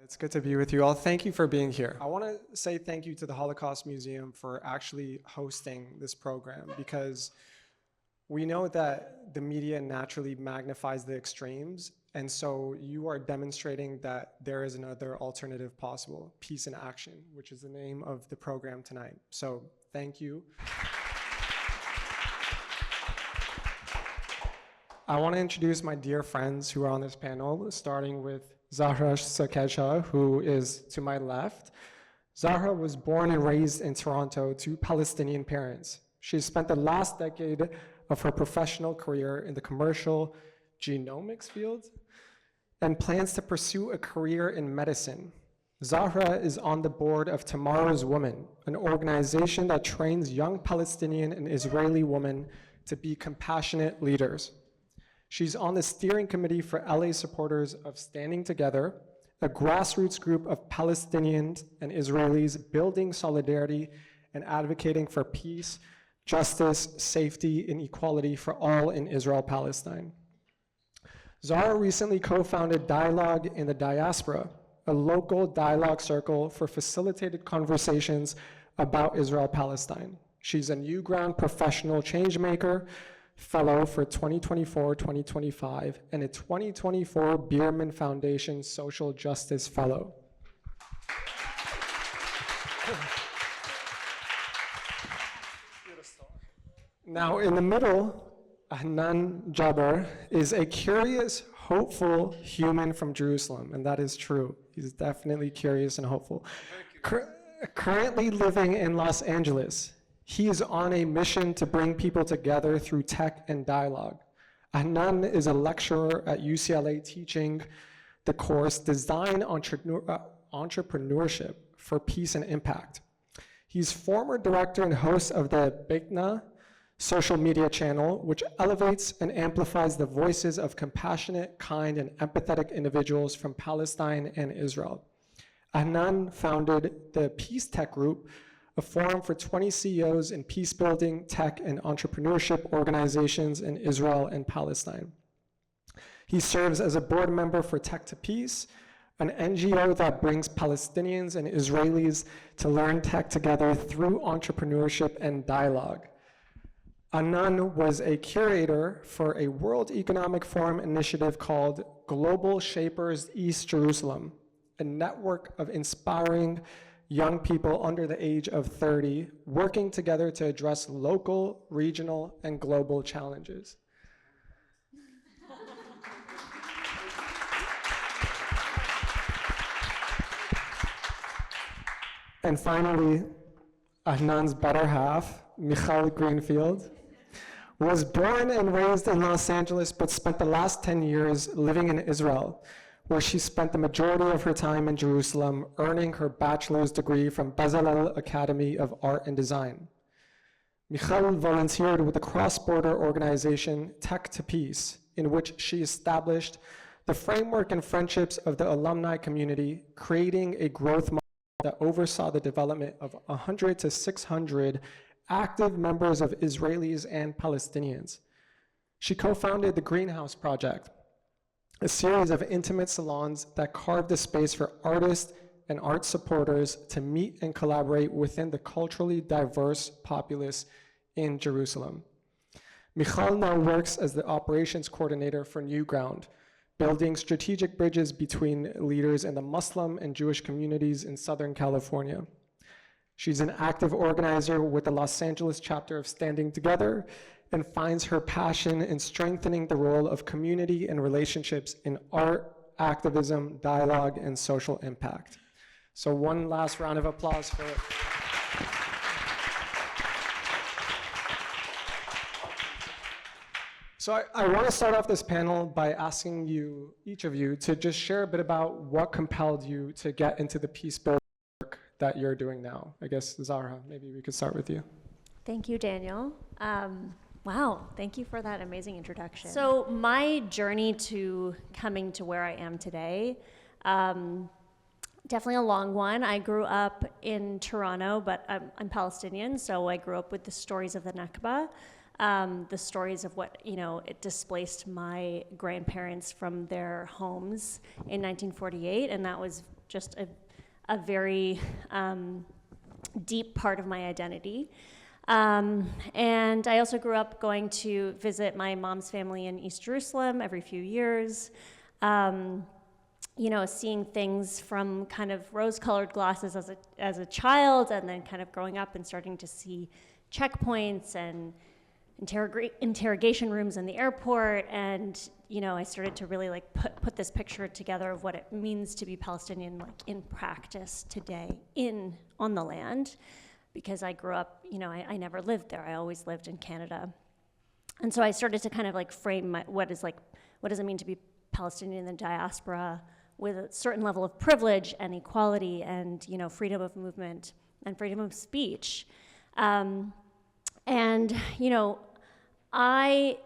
It's good to be with you all. Thank you for being here. I want to say thank you to the Holocaust Museum for actually hosting this program, because we know that the media naturally magnifies the extremes, and so you are demonstrating that there is another alternative possible, Peace in Action, which is the name of the program tonight. So thank you. I want to introduce my dear friends who are on this panel, starting with Zahra Sakesha, who is to my left. Zahra was born and raised in Toronto to Palestinian parents. She spent the last decade of her professional career in the commercial genomics field and plans to pursue a career in medicine. Zahra is on the board of Tomorrow's Women, an organization that trains young Palestinian and Israeli women to be compassionate leaders. She's on the steering committee for LA supporters of Standing Together, a grassroots group of Palestinians and Israelis building solidarity and advocating for peace, justice, safety, and equality for all in Israel-Palestine. Zahra recently co-founded Dialogue in the Diaspora, a local dialogue circle for facilitated conversations about Israel-Palestine. She's a Newground professional changemaker, fellow for 2024-2025, and a 2024 Bierman Foundation Social Justice Fellow. Now, in the middle, Ahnan Jaber is a curious, hopeful human from Jerusalem, and that is true. He's definitely curious and hopeful. Currently living in Los Angeles, he is on a mission to bring people together through tech and dialogue. Ahnan is a lecturer at UCLA teaching the course Design Entrepreneurship for Peace and Impact. He's former director and host of the Bigna social media channel, which elevates and amplifies the voices of compassionate, kind, and empathetic individuals from Palestine and Israel. Ahnan founded the Peace Tech Group, a forum for 20 CEOs in peace-building, tech, and entrepreneurship organizations in Israel and Palestine. He serves as a board member for Tech to Peace, an NGO that brings Palestinians and Israelis to learn tech together through entrepreneurship and dialogue. Ahnan was a curator for a World Economic Forum initiative called Global Shapers East Jerusalem, a network of inspiring young people under the age of 30 working together to address local, regional, and global challenges. And finally, Ahnan's better half, Michal Greenfield, was born and raised in Los Angeles, but spent the last 10 years living in Israel, where she spent the majority of her time in Jerusalem, earning her bachelor's degree from Bezalel Academy of Art and Design. Michal volunteered with the cross-border organization Tech to Peace, in which she established the framework and friendships of the alumni community, creating a growth model that oversaw the development of 100 to 600 active members of Israelis and Palestinians. She co-founded the Greenhouse Project, a series of intimate salons that carved a space for artists and art supporters to meet and collaborate within the culturally diverse populace in Jerusalem. Michal now works as the operations coordinator for Newground, building strategic bridges between leaders in the Muslim and Jewish communities in Southern California. She's an active organizer with the Los Angeles chapter of Standing Together, and finds her passion in strengthening the role of community and relationships in art, activism, dialogue, and social impact. So one last round of applause for it. So I want to start off this panel by asking you, each of you, to just share a bit about what compelled you to get into the peace building work that you're doing now. I guess, Zahra, maybe we could start with you. Thank you, Daniel. Wow, thank you for that amazing introduction. So my journey to coming to where I am today, definitely a long one. I grew up in Toronto, but I'm Palestinian, so I grew up with the stories of the Nakba, the stories of what, it displaced my grandparents from their homes in 1948, and that was just a very deep part of my identity. And I also grew up going to visit my mom's family in East Jerusalem every few years, seeing things from kind of rose-colored glasses as a child, and then kind of growing up and starting to see checkpoints and interrogation rooms in the airport. And I started to really like put this picture together of what it means to be Palestinian, like in practice today on the land, because I grew up, I never lived there. I always lived in Canada. And so I started to kind of like frame what does it mean to be Palestinian in the diaspora with a certain level of privilege and equality and, freedom of movement and freedom of speech. I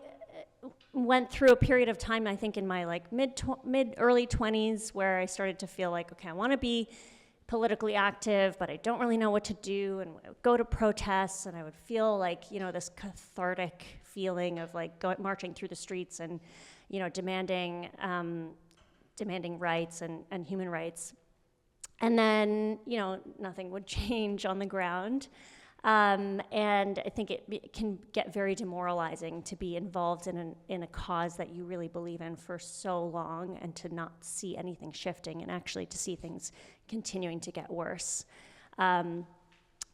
went through a period of time, I think in my like early 20s, where I started to feel like, okay, I want to be politically active, but I don't really know what to do, and I would go to protests, and I would feel like, this cathartic feeling of like marching through the streets and, demanding rights and human rights. And then, nothing would change on the ground. And I think it can get very demoralizing to be involved in a cause that you really believe in for so long, and to not see anything shifting, and actually to see things continuing to get worse.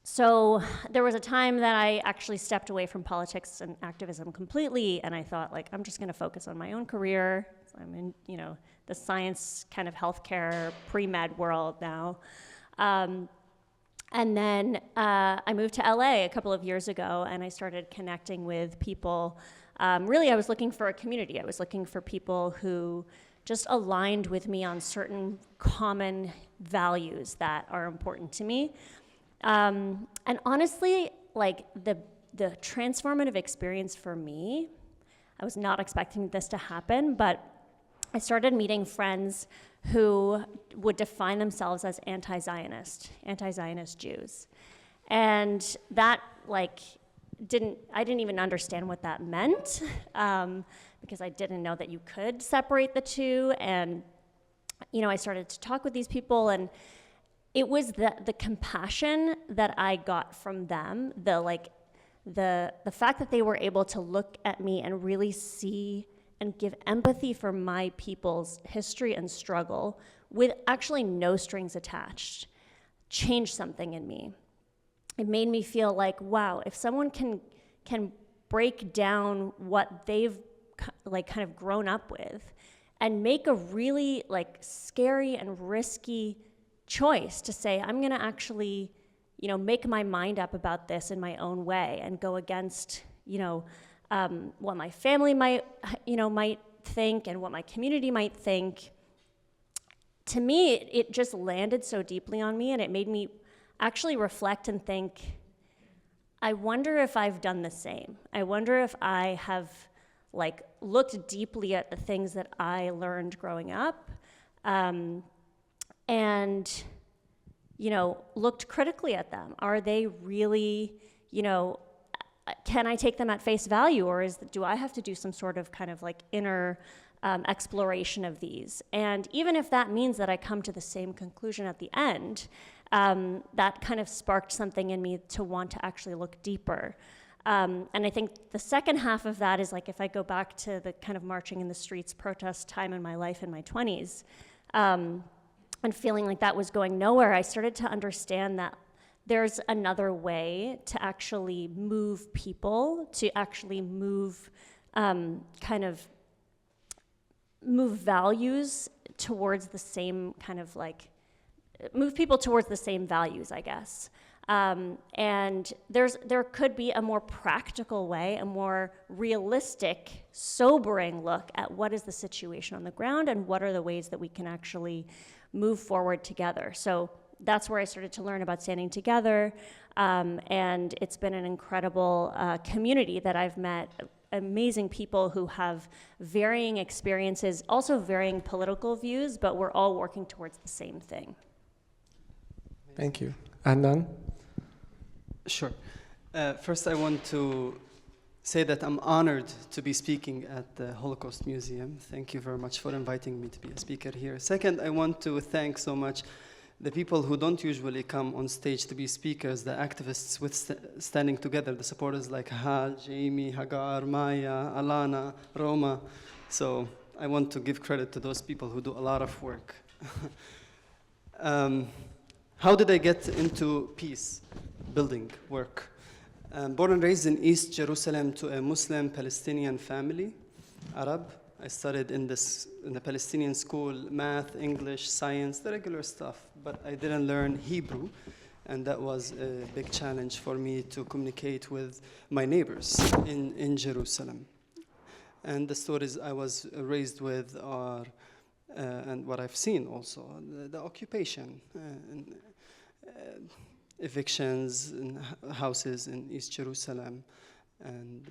So there was a time that I actually stepped away from politics and activism completely, and I thought, like, I'm just going to focus on my own career. I'm in, the science kind of healthcare pre-med world now. And then I moved to LA a couple of years ago, and I started connecting with people. Really, I was looking for a community. I was looking for people who just aligned with me on certain common values that are important to me. And honestly, like the transformative experience for me, I was not expecting this to happen, but I started meeting friends who would define themselves as anti-Zionist Jews. And that, like, I didn't even understand what that meant, because I didn't know that you could separate the two. And, I started to talk with these people, and it was the compassion that I got from them, the fact that they were able to look at me and really see and give empathy for my people's history and struggle with actually no strings attached, changed something in me. It made me feel like, wow, if someone can break down what they've like kind of grown up with and make a really like scary and risky choice to say, I'm gonna actually, make my mind up about this in my own way and go against, what my family might think and what my community might think. To me, it just landed so deeply on me, and it made me actually reflect and think, I wonder if I've done the same. I wonder if I have like looked deeply at the things that I learned growing up, and looked critically at them. Are they really, can I take them at face value, or do I have to do some sort of kind of like inner exploration of these? And even if that means that I come to the same conclusion at the end, that kind of sparked something in me to want to actually look deeper. And I think the second half of that is like, if I go back to the kind of marching in the streets protest time in my life in my 20s, and feeling like that was going nowhere, I started to understand that there's another way to actually move people, to actually move move values towards the same kind of like, move people towards the same values, I guess. And there could be a more practical way, a more realistic, sobering look at what is the situation on the ground and what are the ways that we can actually move forward together. So that's where I started to learn about standing together, and it's been an incredible community that I've met, amazing people who have varying experiences, also varying political views, but we're all working towards the same thing. Thank you. Adnan? Sure. First, I want to say that I'm honored to be speaking at the Holocaust Museum. Thank you very much for inviting me to be a speaker here. Second, I want to thank so much the people who don't usually come on stage to be speakers, the activists standing together, the supporters like Hal, Jamie, Hagar, Maya, Alana, Roma. So I want to give credit to those people who do a lot of work. How did I get into peace building work? Born and raised in East Jerusalem to a Muslim Palestinian family, Arab. I studied in the Palestinian school, math, English, science, the regular stuff, but I didn't learn Hebrew, and that was a big challenge for me to communicate with my neighbors in Jerusalem. And the stories I was raised with are, and what I've seen also, the occupation, evictions in houses in East Jerusalem, and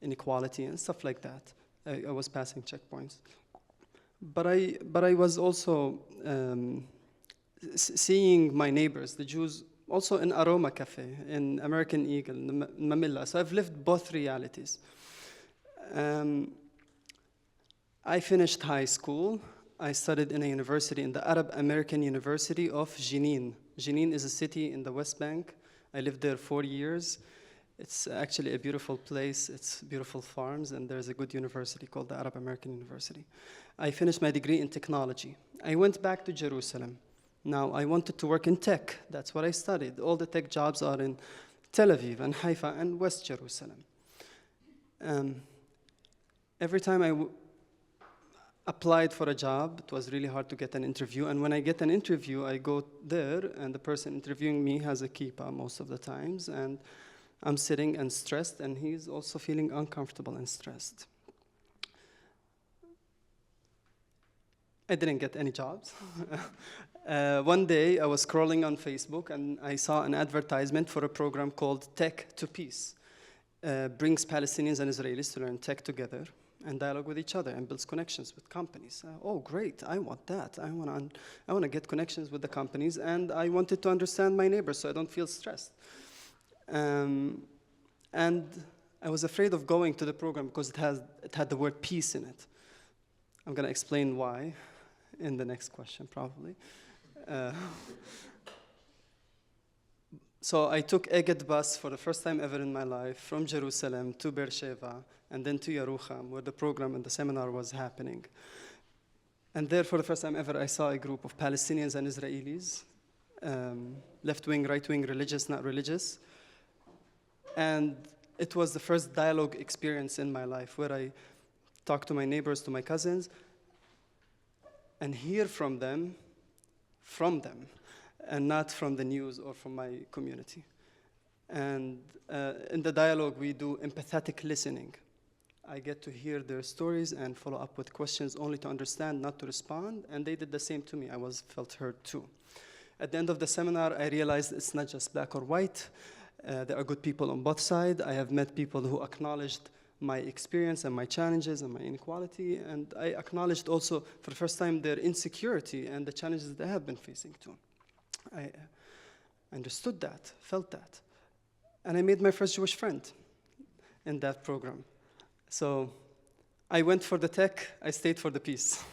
inequality and stuff like that. I was passing checkpoints. But I was also seeing my neighbors, the Jews, also in Aroma Cafe, in American Eagle, in Mamilla. So I've lived both realities. I finished high school. I studied in a university, in the Arab American University of Jenin. Jenin is a city in the West Bank. I lived there 4 years. It's actually a beautiful place. It's beautiful farms, and there's a good university called the Arab American University. I finished my degree in technology. I went back to Jerusalem. Now, I wanted to work in tech. That's what I studied. All the tech jobs are in Tel Aviv and Haifa and West Jerusalem. Every time I applied for a job, it was really hard to get an interview. And when I get an interview, I go there, and the person interviewing me has a kippah most of the times. And I'm sitting and stressed, and he's also feeling uncomfortable and stressed. I didn't get any jobs. One day, I was scrolling on Facebook, and I saw an advertisement for a program called Tech to Peace. Brings Palestinians and Israelis to learn tech together and dialogue with each other and builds connections with companies. Oh, great, I want that. I want to get connections with the companies, and I wanted to understand my neighbors so I don't feel stressed. And I was afraid of going to the program because it had the word peace in it. I'm going to explain why in the next question, probably. So I took Egged bus for the first time ever in my life from Jerusalem to Beersheba and then to Yerucham, where the program and the seminar was happening. And there, for the first time ever, I saw a group of Palestinians and Israelis, left-wing, right-wing, religious, not religious. And it was the first dialogue experience in my life where I talked to my neighbors, to my cousins, and hear from them, and not from the news or from my community. And in the dialogue, we do empathetic listening. I get to hear their stories and follow up with questions only to understand, not to respond, and they did the same to me. I felt heard too. At the end of the seminar, I realized it's not just black or white. There are good people on both sides. I have met people who acknowledged my experience and my challenges and my inequality, and I acknowledged also, for the first time, their insecurity and the challenges they have been facing too. I understood that, felt that. And I made my first Jewish friend in that program. So I went for the tech, I stayed for the peace.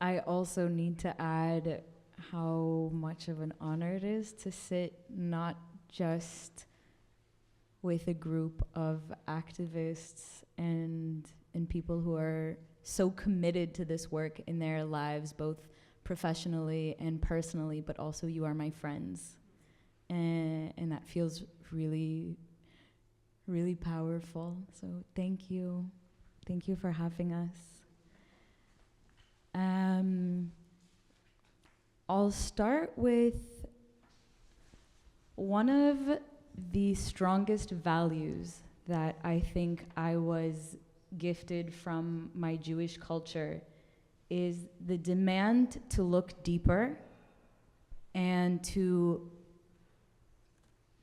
I also need to add how much of an honor it is to sit not just with a group of activists and people who are so committed to this work in their lives, both professionally and personally, but also you are my friends. And that feels really, really powerful. So thank you. Thank you for having us. I'll start with one of the strongest values that I think I was gifted from my Jewish culture is the demand to look deeper and to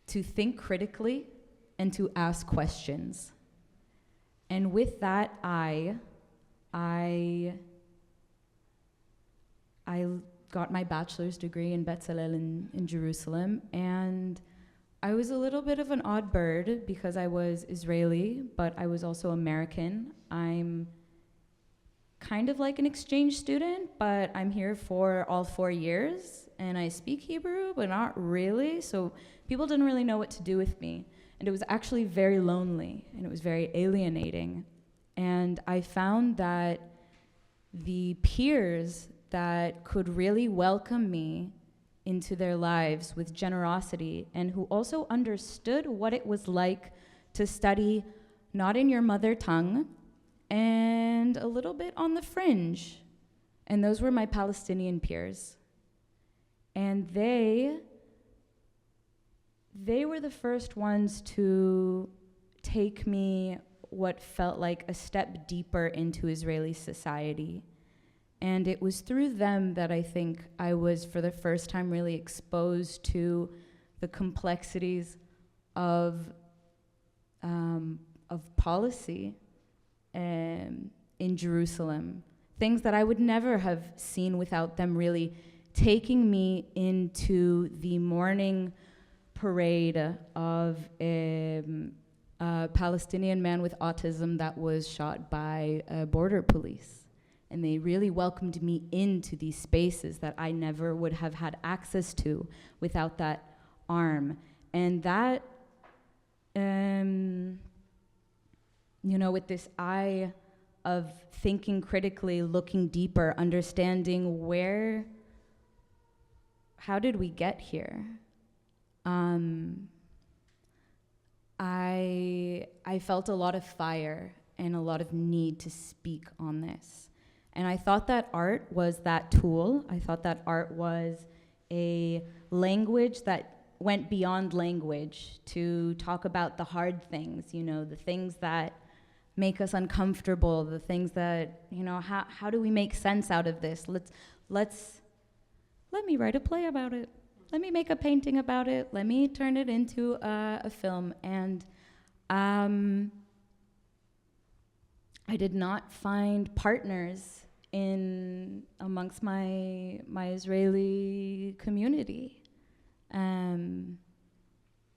think critically and to ask questions. And with that eye, I got my bachelor's degree in Bezalel in Jerusalem, and I was a little bit of an odd bird because I was Israeli, but I was also American. I'm kind of like an exchange student, but I'm here for all 4 years, and I speak Hebrew, but not really, so people didn't really know what to do with me. And it was actually very lonely, and it was very alienating. And I found that the peers that could really welcome me into their lives with generosity, and who also understood what it was like to study not in your mother tongue and a little bit on the fringe. And those were my Palestinian peers. And they were the first ones to take me what felt like a step deeper into Israeli society. And it was through them that I think I was, for the first time, really exposed to the complexities of policy in Jerusalem. Things that I would never have seen without them really taking me into the morning parade of a Palestinian man with autism that was shot by border police. And they really welcomed me into these spaces that I never would have had access to without that arm. And that, with this eye of thinking critically, looking deeper, understanding how did we get here? I felt a lot of fire and a lot of need to speak on this. And I thought that art was that tool. I thought that art was a language that went beyond language to talk about the hard things, the things that make us uncomfortable, the things that, how do we make sense out of this? Let me write a play about it. Let me make a painting about it. Let me turn it into a film. And I did not find partners amongst my Israeli community.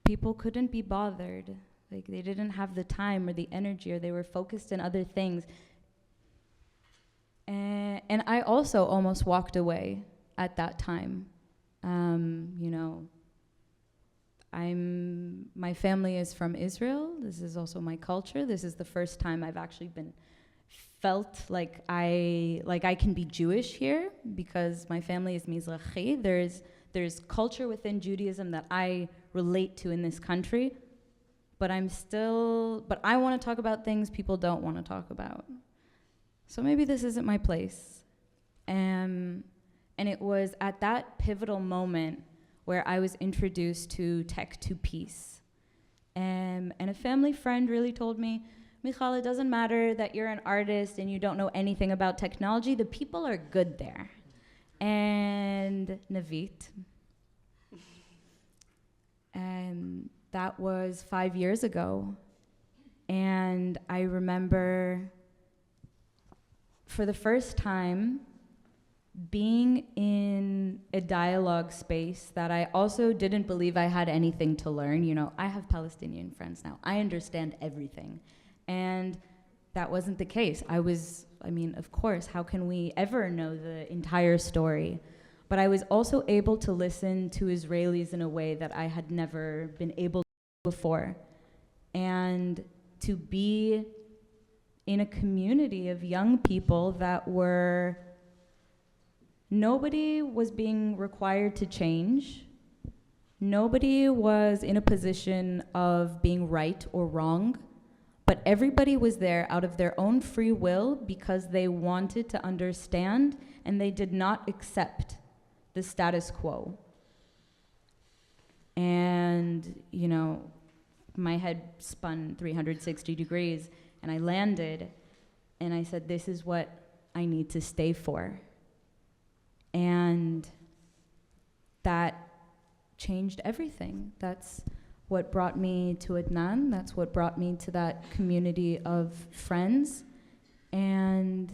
People couldn't be bothered. Like, they didn't have the time or the energy, or they were focused in other things. And I also almost walked away at that time. My family is from Israel. This is also my culture. This is the first time I've actually felt like I can be Jewish here, because my family is Mizrahi. There's culture within Judaism that I relate to in this country, but I want to talk about things people don't want to talk about. So maybe this isn't my place. And it was at that pivotal moment where I was introduced to Tech to Peace. And a family friend really told me, Michal, it doesn't matter that you're an artist and you don't know anything about technology, the people are good there. And Navit. And that was 5 years ago. And I remember for the first time being in a dialogue space that I also didn't believe I had anything to learn. I have Palestinian friends now. I understand everything. And that wasn't the case. Of course, how can we ever know the entire story? But I was also able to listen to Israelis in a way that I had never been able to before. And to be in a community of young people that nobody was being required to change. Nobody was in a position of being right or wrong. But everybody was there out of their own free will because they wanted to understand, and they did not accept the status quo. And, my head spun 360 degrees, and I landed, and I said, this is what I need to stay for. And that changed everything. That's what brought me to Adnan. That's what brought me to that community of friends. And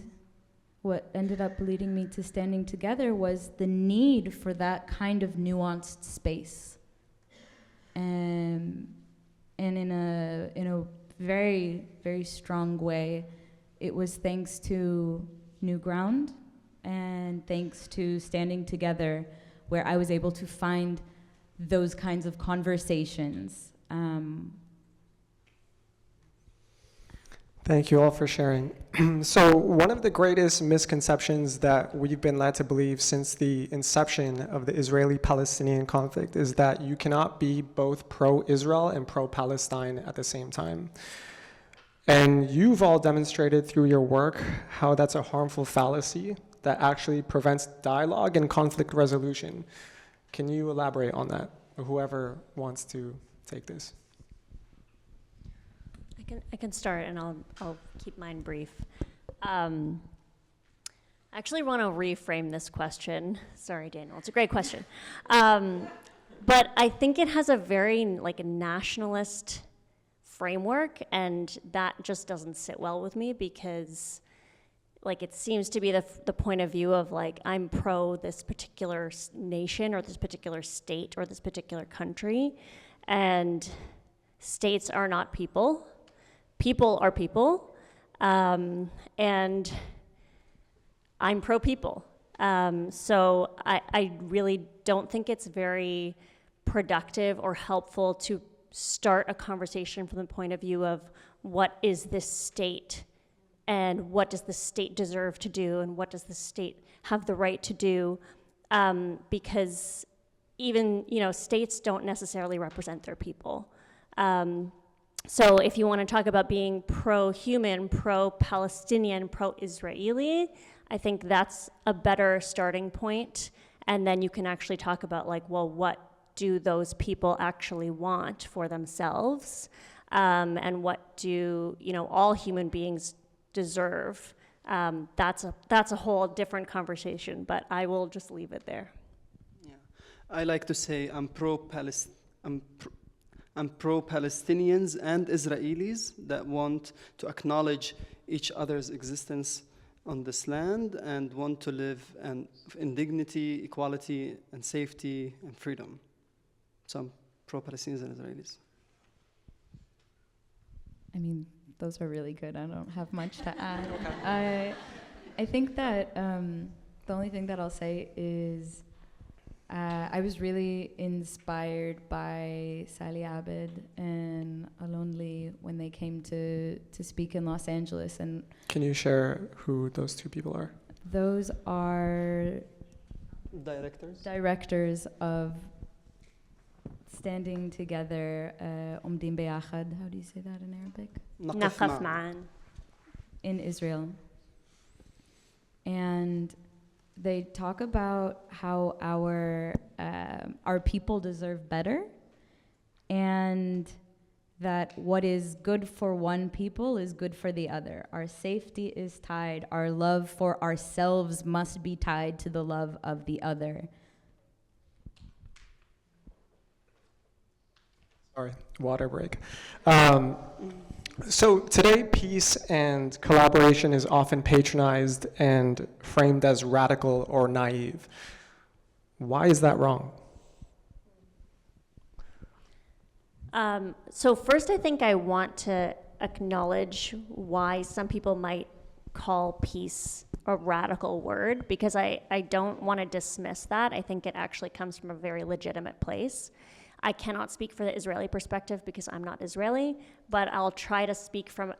what ended up leading me to Standing Together was the need for that kind of nuanced space. And in a very, very strong way, it was thanks to New Ground and thanks to Standing Together where I was able to find those kinds of conversations. Thank you all for sharing. So one of the greatest misconceptions that we've been led to believe since the inception of the Israeli-Palestinian conflict is that you cannot be both pro-Israel and pro-Palestine at the same time. And you've all demonstrated through your work how that's a harmful fallacy that actually prevents dialogue and conflict resolution. Can you elaborate on that? Or whoever wants to take this. I can start, and I'll keep mine brief. I actually want to reframe this question. Sorry, Daniel, it's a great question. But I think it has a very nationalist framework, and that just doesn't sit well with me because it seems to be the point of view of I'm pro this particular nation or this particular state or this particular country, and states are not people. People are people, and I'm pro-people. So I really don't think it's very productive or helpful to start a conversation from the point of view of what is this state and what does the state deserve to do and what does the state have the right to do, because even, states don't necessarily represent their people. So if you want to talk about being pro-human, pro-Palestinian, pro-Israeli, I think that's a better starting point. And then you can actually talk about what do those people actually want for themselves? And what do, all human beings deserve? That's a whole different conversation, but I will just leave it there. Yeah, I like to say I'm pro-Palestinians and Israelis that want to acknowledge each other's existence on this land and want to live in dignity, equality, and safety and freedom. So I'm pro-Palestinians and Israelis. I mean, those are really good. I don't have much to add. I think that the only thing that I'll say is I was really inspired by Sally Abed and Alon Lee when they came to speak in Los Angeles. And can you share who those two people are? Those are directors of Standing Together, Omdim Beyachad. How do you say that in Arabic? Naqaf Ma'an. In Israel. And they talk about how our people deserve better, and that what is good for one people is good for the other. Our safety is tied. Our love for ourselves must be tied to the love of the other. Sorry, water break. So today, peace and collaboration is often patronized and framed as radical or naive. Why is that wrong? So first, I think I want to acknowledge why some people might call peace a radical word, because I don't want to dismiss that. I think it actually comes from a very legitimate place. I cannot speak for the Israeli perspective because I'm not Israeli, but I'll try to speak from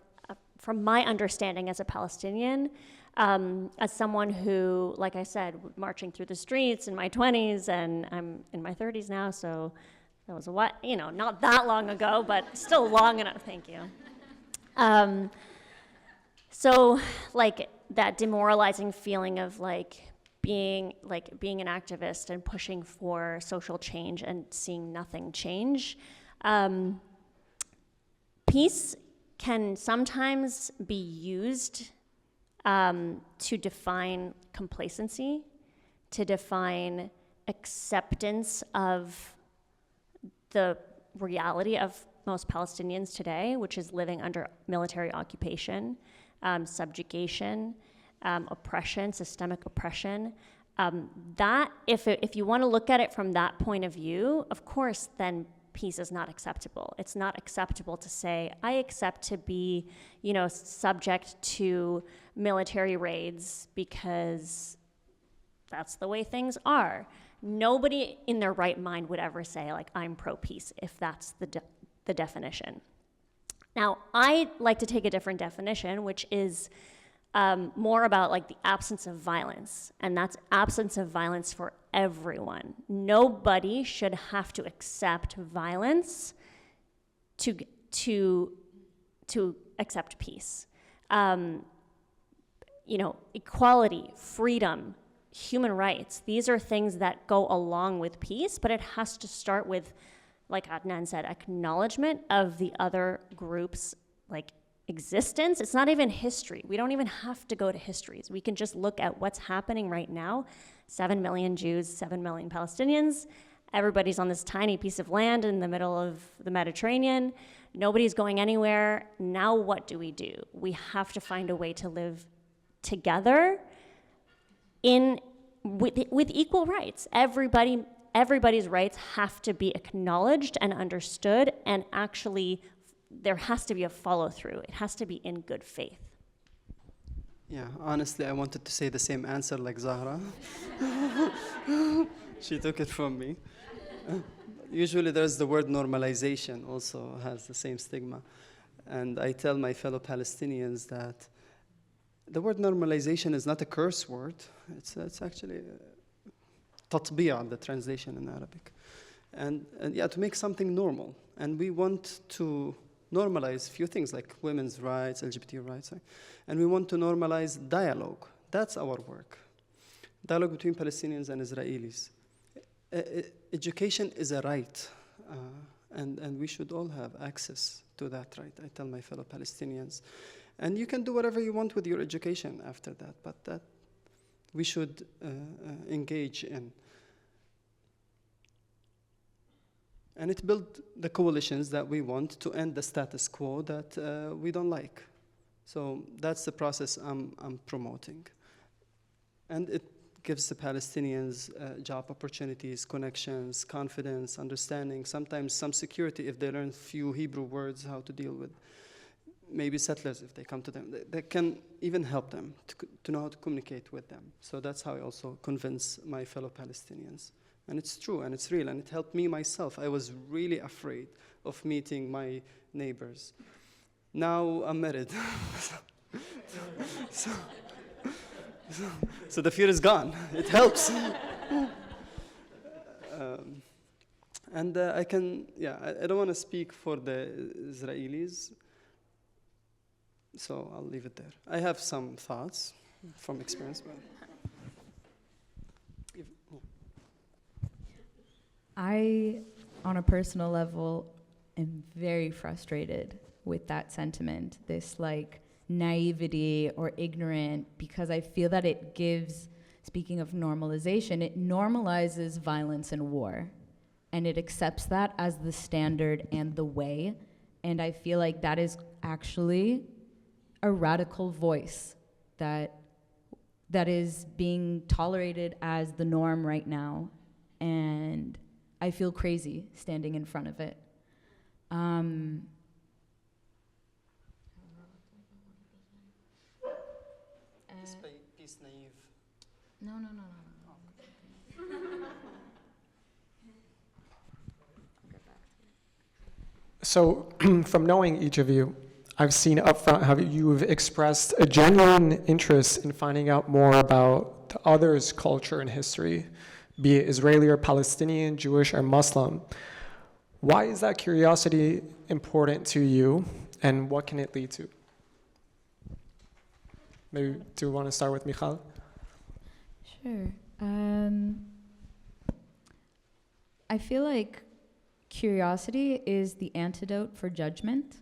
my understanding as a Palestinian, as someone who, like I said, marching through the streets in my 20s, and I'm in my 30s now, so that was not that long ago, but still long enough. Thank you. So that demoralizing feeling of being an activist and pushing for social change and seeing nothing change. Peace can sometimes be used to define complacency, to define acceptance of the reality of most Palestinians today, which is living under military occupation, subjugation, oppression, systemic oppression, that if you want to look at it from that point of view, of course, then peace is not acceptable. It's not acceptable to say, I accept to be, subject to military raids because that's the way things are. Nobody in their right mind would ever say, like, I'm pro-peace, if that's the definition. Now, I like to take a different definition, which is more about like the absence of violence, and that's absence of violence for everyone. Nobody should have to accept violence to accept peace. Equality, freedom, human rights, these are things that go along with peace, but it has to start with, like Adnan said, acknowledgement of the other group's existence. It's not even history. We don't even have to go to histories. We can just look at what's happening right now. 7 million Jews, 7 million Palestinians. Everybody's on this tiny piece of land in the middle of the Mediterranean. Nobody's going anywhere. Now what do? We have to find a way to live together with equal rights. Everybody's rights have to be acknowledged and understood, and actually there has to be a follow-through. It has to be in good faith. Yeah, honestly, I wanted to say the same answer like Zahra. She took it from me. Usually there's the word normalization also has the same stigma. And I tell my fellow Palestinians that the word normalization is not a curse word. It's actually tatbi'a, the translation in Arabic. And to make something normal. And we want to normalize a few things like women's rights, LGBT rights, and we want to normalize dialogue. That's our work. Dialogue between Palestinians and Israelis. Education is a right, and we should all have access to that right, I tell my fellow Palestinians. And you can do whatever you want with your education after that, but that we should engage in. And it built the coalitions that we want to end the status quo that we don't like. So that's the process I'm promoting. And it gives the Palestinians job opportunities, connections, confidence, understanding, sometimes some security if they learn few Hebrew words, how to deal with maybe settlers if they come to them. That can even help them to know how to communicate with them. So that's how I also convince my fellow Palestinians. And it's true, and it's real, and it helped me myself. I was really afraid of meeting my neighbors. Now I'm married. So the fear is gone. It helps. And I don't want to speak for the Israelis, so I'll leave it there. I have some thoughts from experience, but I, on a personal level, am very frustrated with that sentiment, this naivety or ignorant, because I feel that it gives, speaking of normalization, it normalizes violence and war, and it accepts that as the standard and the way, and I feel like that is actually a radical voice that is being tolerated as the norm right now, and I feel crazy standing in front of it. Peace naive. No. So from knowing each of you, I've seen upfront how you've expressed a genuine interest in finding out more about the other's culture and history, be it Israeli or Palestinian, Jewish or Muslim. Why is that curiosity important to you, and what can it lead to? Maybe do you want to start with Michal? Sure. I feel like curiosity is the antidote for judgment.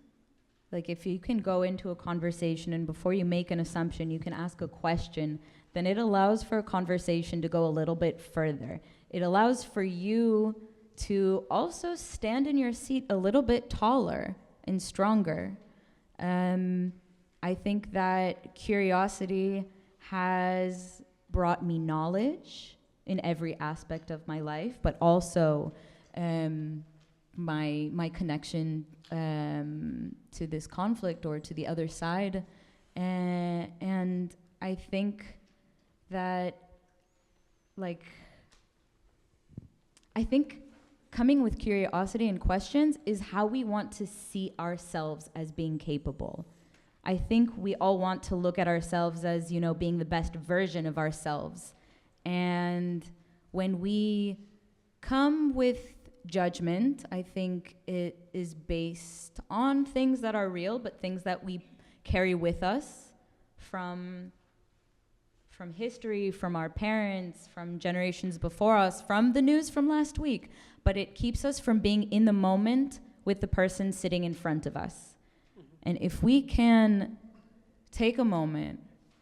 Like if you can go into a conversation and before you make an assumption, you can ask a question, then it allows for a conversation to go a little bit further. It allows for you to also stand in your seat a little bit taller and stronger. I think that curiosity has brought me knowledge in every aspect of my life, but also my connection to this conflict or to the other side. And I think that, I think coming with curiosity and questions is how we want to see ourselves as being capable. I think we all want to look at ourselves as, being the best version of ourselves. And when we come with judgment, I think it is based on things that are real, but things that we carry with us from history, from our parents, from generations before us, from the news from last week. But it keeps us from being in the moment with the person sitting in front of us. And if we can take a moment,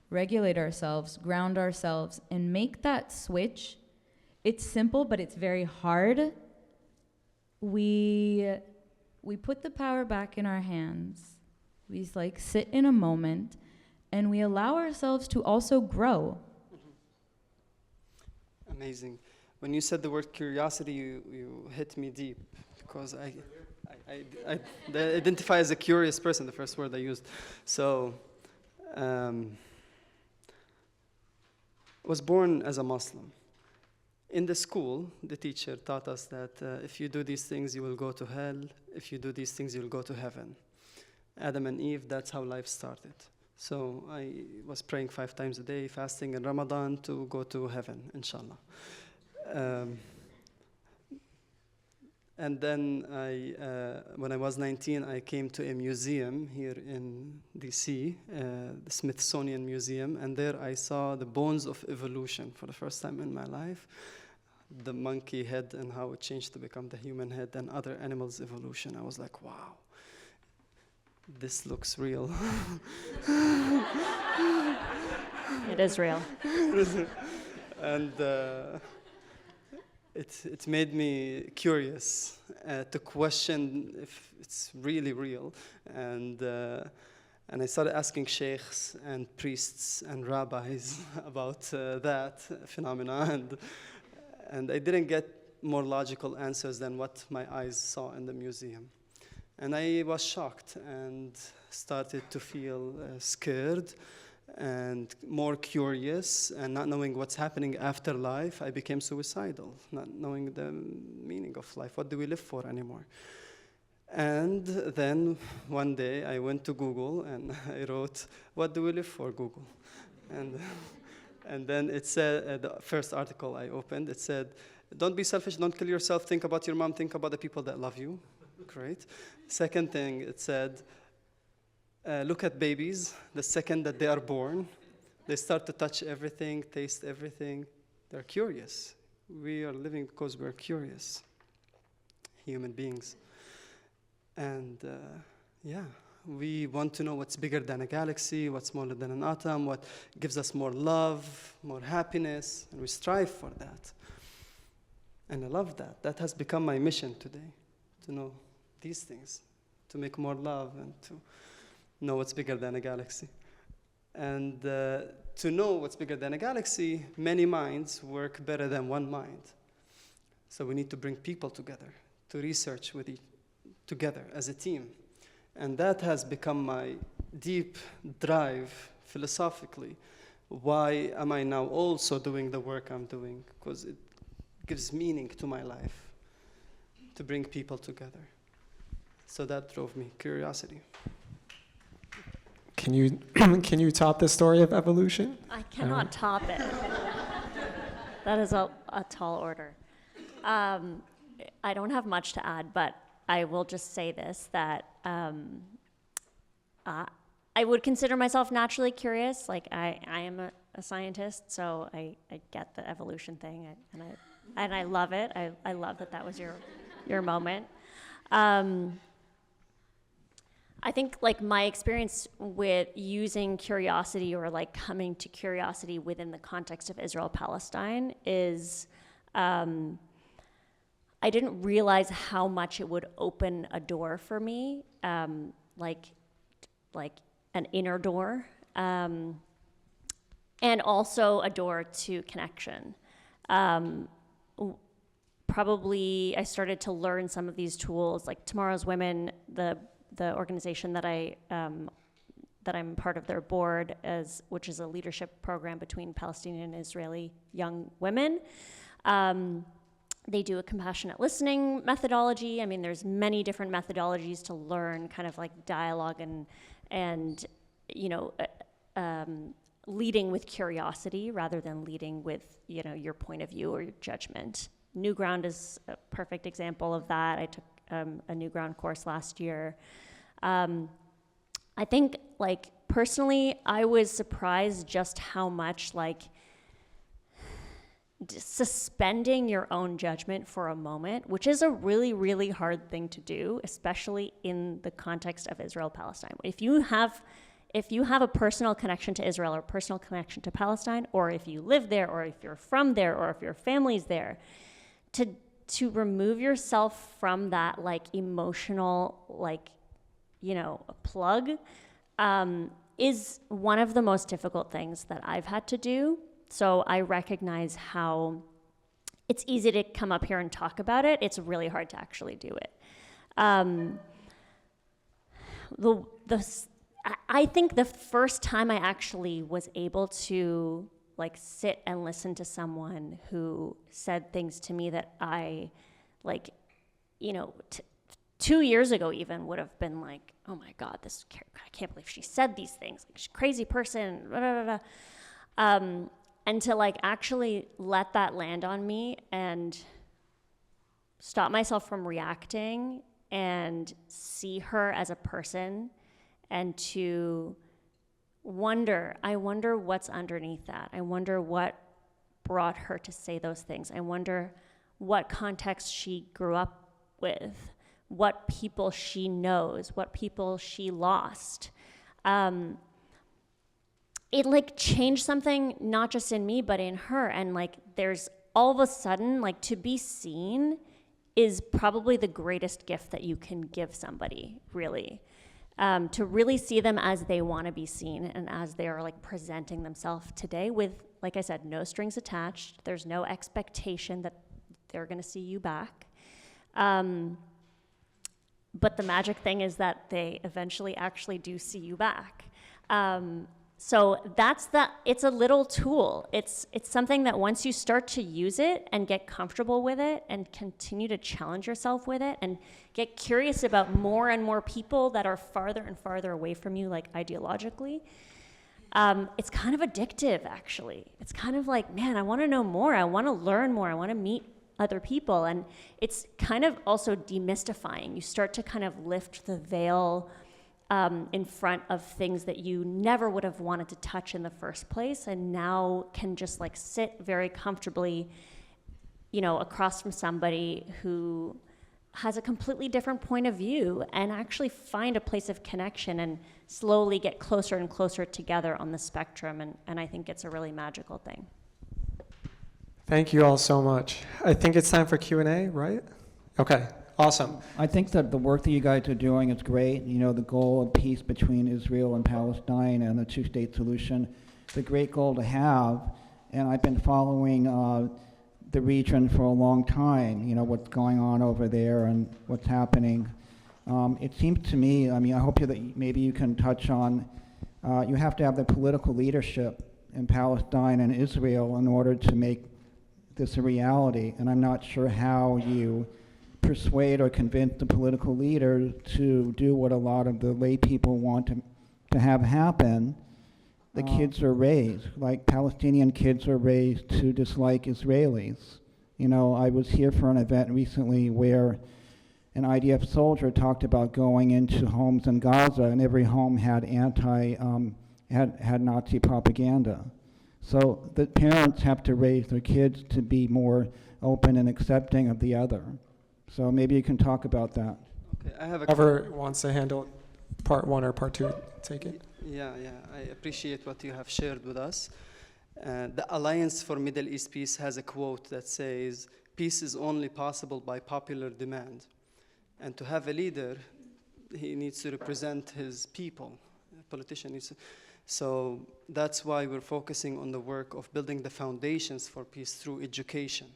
regulate ourselves, ground ourselves, and make that switch, it's simple, but it's very hard. We put the power back in our hands. We sit in a moment, and we allow ourselves to also grow. Amazing. When you said the word curiosity, you hit me deep, because I identify as a curious person, the first word I used. So, was born as a Muslim. In the school, the teacher taught us that if you do these things, you will go to hell. If you do these things, you will go to heaven. Adam and Eve, that's how life started. So I was praying 5 times a day, fasting in Ramadan to go to heaven, inshallah. And then when I was 19, I came to a museum here in DC, the Smithsonian Museum, and there I saw the bones of evolution for the first time in my life. The monkey head and how it changed to become the human head and other animals' evolution. I was like, wow, this looks real. It is real. And it made me curious to question if it's really real. And I started asking sheikhs and priests and rabbis about that phenomena. And I didn't get more logical answers than what my eyes saw in the museum. And I was shocked and started to feel scared and more curious, and not knowing what's happening after life. I became suicidal, not knowing the meaning of life. What do we live for anymore? And then one day I went to Google and I wrote, "What do we live for, Google?" And then it said, the first article I opened, it said, "Don't be selfish, don't kill yourself, think about your mom, think about the people that love you." Great. Second thing, it said, look at babies. The second that they are born, they start to touch everything, taste everything. They're curious. We are living because we're curious, human beings. And we want to know what's bigger than a galaxy, what's smaller than an atom, what gives us more love, more happiness, and we strive for that. And I love that. That has become my mission today, to know these things, to make more love and to know what's bigger than a galaxy. And to know what's bigger than a galaxy, many minds work better than one mind. So we need to bring people together, to research together as a team. And that has become my deep drive philosophically. Why am I now also doing the work I'm doing? Because it gives meaning to my life, to bring people together. So that drove me, curiosity. Can you top the story of evolution? I cannot top it. That is a tall order. I don't have much to add, but I will just say this, that I would consider myself naturally curious. Like I am a scientist, so I get the evolution thing, and I love it. I love that was your moment. I think like my experience with using curiosity or like coming to curiosity within the context of Israel-Palestine is I didn't realize how much it would open a door for me, like an inner door. and also a door to connection. Probably I started to learn some of these tools, like Tomorrow's Women, the organization that I'm part of their board, which is a leadership program between Palestinian and Israeli young women. They do a compassionate listening methodology. I mean, there's many different methodologies to learn kind of like dialogue and leading with curiosity rather than leading with, your point of view or your judgment. New Ground is a perfect example of that. I took a New Ground course last year. I think, like, personally, I was surprised just how much, like, suspending your own judgment for a moment, which is a really, really hard thing to do, especially in the context of Israel-Palestine. If you have a personal connection to Israel or a personal connection to Palestine, or if you live there, or if you're from there, or if your family's there, to remove yourself from that, like, emotional, like, plug, is one of the most difficult things that I've had to do. So I recognize how it's easy to come up here and talk about it. It's really hard to actually do it. I think the first time I actually was able to, like, sit and listen to someone who said things to me that I, like, 2 years ago even would have been like, oh my God, I can't believe she said these things. Like, she's a crazy person, blah, blah, blah, blah. And to, like, actually let that land on me and stop myself from reacting and see her as a person and to I wonder what's underneath that. I wonder what brought her to say those things. I wonder what context she grew up with, what people she knows, what people she lost. It, like, changed something not just in me but in her, and, like, there's all of a sudden, like, to be seen is probably the greatest gift that you can give somebody, really. To really see them as they want to be seen and as they are, like, presenting themselves today with, like I said, no strings attached. There's no expectation that they're going to see you back. But the magic thing is that they eventually actually do see you back. So it's a little tool. It's something that once you start to use it and get comfortable with it and continue to challenge yourself with it and get curious about more and more people that are farther and farther away from you, like, ideologically, it's kind of addictive, actually. It's kind of like, man, I want to know more. I want to learn more. I want to meet other people. And it's kind of also demystifying. You start to kind of lift the veil in front of things that you never would have wanted to touch in the first place, and now can just, like, sit very comfortably, across from somebody who has a completely different point of view and actually find a place of connection and slowly get closer and closer together on the spectrum. And I think it's a really magical thing. Thank you all so much. I think it's time for Q&A, right? Okay. Awesome. I think that the work that you guys are doing is great. The goal of peace between Israel and Palestine and the two-state solution, it's a great goal to have. And I've been following the region for a long time, what's going on over there and what's happening. It seems to me, I hope that maybe you can touch on, you have to have the political leadership in Palestine and Israel in order to make this a reality. And I'm not sure how you persuade or convince the political leaders to do what a lot of the lay people want to have happen. The kids are raised, like Palestinian kids are raised to dislike Israelis. I was here for an event recently where an IDF soldier talked about going into homes in Gaza, and every home had had Nazi propaganda. So the parents have to raise their kids to be more open and accepting of the other. So maybe you can talk about that. Okay, I have Whoever wants to handle part 1 or part 2, take it. Yeah, I appreciate what you have shared with us. The Alliance for Middle East Peace has a quote that says, "Peace is only possible by popular demand." And to have a leader, he needs to represent his people. A politician needs to. So that's why we're focusing on the work of building the foundations for peace through education.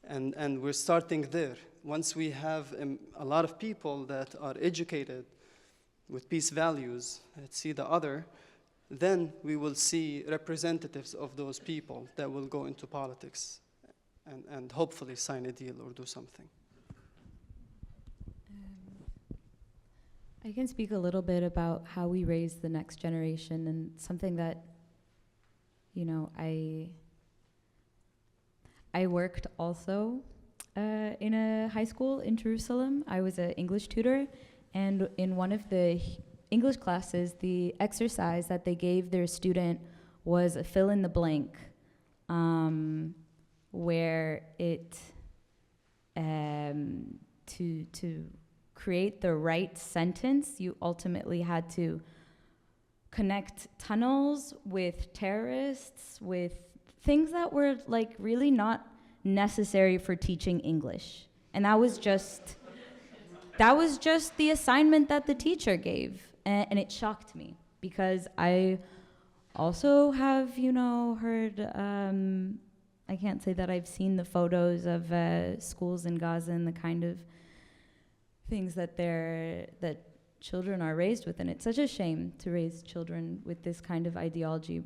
And we're starting there. Once we have a lot of people that are educated with peace values, that see the other, then we will see representatives of those people that will go into politics and hopefully sign a deal or do something. I can speak a little bit about how we raise the next generation, and something that, you know, I worked also in a high school in Jerusalem. I was an English tutor, and in one of the English classes, the exercise that they gave their student was a fill in the blank, where it, to create the right sentence, you ultimately had to connect tunnels with terrorists, with things that were like really not necessary for teaching English. And that was just the assignment that the teacher gave. And it shocked me, because I also have, you know, heard, I can't say that I've seen the photos of schools in Gaza and the kind of things that children are raised with, and it's such a shame to raise children with this kind of ideology.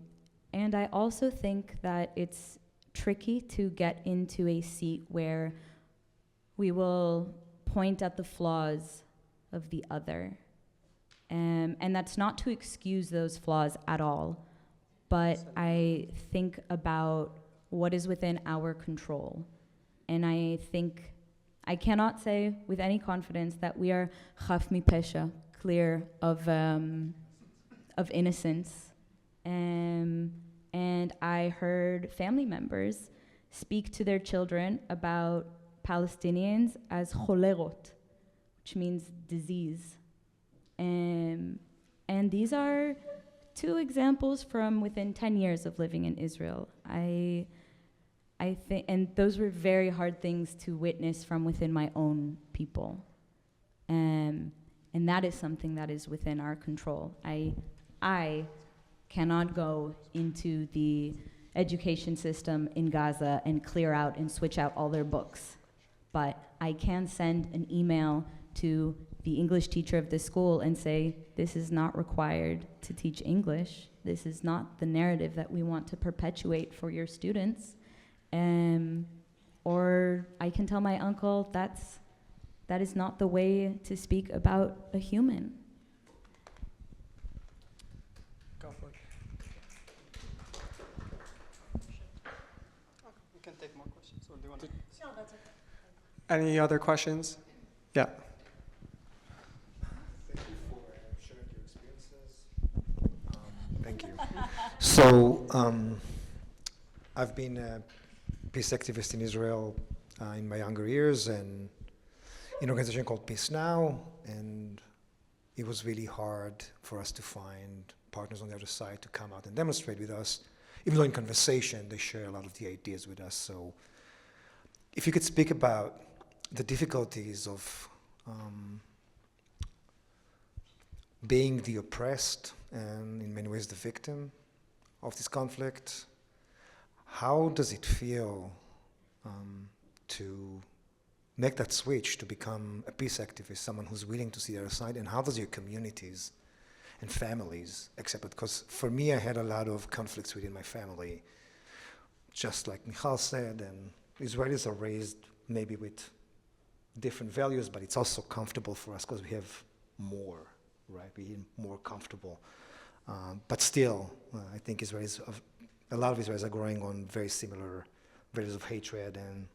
And I also think that it's tricky to get into a seat where we will point at the flaws of the other. And that's not to excuse those flaws at all, but I think about what is within our control. And I think I cannot say with any confidence that we are chaf mipesha, clear of innocence. And I heard family members speak to their children about Palestinians as cholerot, which means disease. And these are two examples from within 10 years of living in Israel. I think, and those were very hard things to witness from within my own people. And that is something that is within our control. I cannot go into the education system in Gaza and clear out and switch out all their books. But I can send an email to the English teacher of the school and say, this is not required to teach English. This is not the narrative that we want to perpetuate for your students. Or I can tell my uncle that is not the way to speak about a human. Go for it. We can take more questions, or do you want to? No, that's okay. Any other questions? Yeah. Thank you for sharing your experiences. Thank you. So, I've been a peace activist in Israel in my younger years, and in an organization called Peace Now, and it was really hard for us to find partners on the other side to come out and demonstrate with us, even though in conversation they share a lot of the ideas with us. So if you could speak about the difficulties of being the oppressed and in many ways the victim of this conflict, how does it feel to make that switch to become a peace activist, someone who's willing to see the other side, and how does your communities and families accept it? Because for me, I had a lot of conflicts within my family, just like Michal said, and Israelis are raised maybe with different values, but it's also comfortable for us because we have more, right? We're more comfortable. But still, I think Israelis, a lot of Israelis are growing on very similar values of hatred and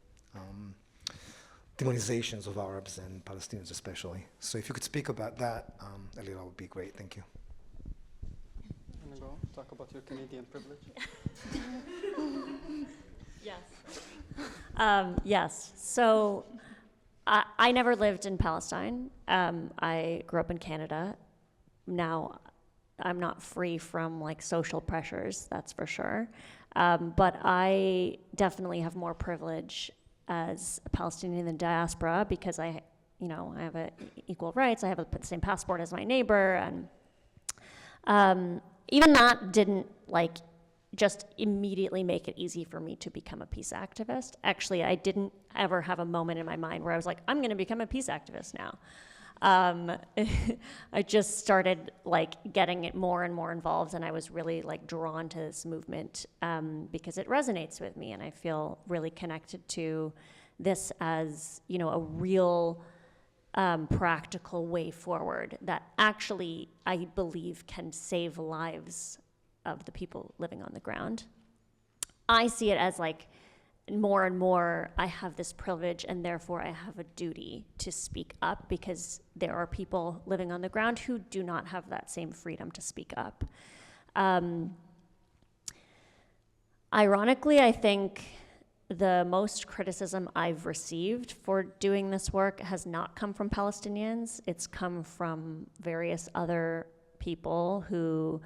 demonizations of Arabs and Palestinians especially. So if you could speak about that a little, that would be great. Thank you. Want to go talk about your Canadian privilege? Yes. Yes. So I never lived in Palestine. I grew up in Canada. Now, I'm not free from like social pressures, that's for sure. But I definitely have more privilege as a Palestinian in the diaspora because I have equal rights. I have the same passport as my neighbor, and even that didn't like just immediately make it easy for me to become a peace activist. Actually, I didn't ever have a moment in my mind where I was like, I'm gonna become a peace activist now. I just started like getting it more and more involved, and I was really like drawn to this movement because it resonates with me, and I feel really connected to this as, you know, a real practical way forward that actually I believe can save lives of the people living on the ground. I see it as like more and more I have this privilege, and therefore I have a duty to speak up, because there are people living on the ground who do not have that same freedom to speak up. Ironically, I think the most criticism I've received for doing this work has not come from Palestinians. It's come from various other people who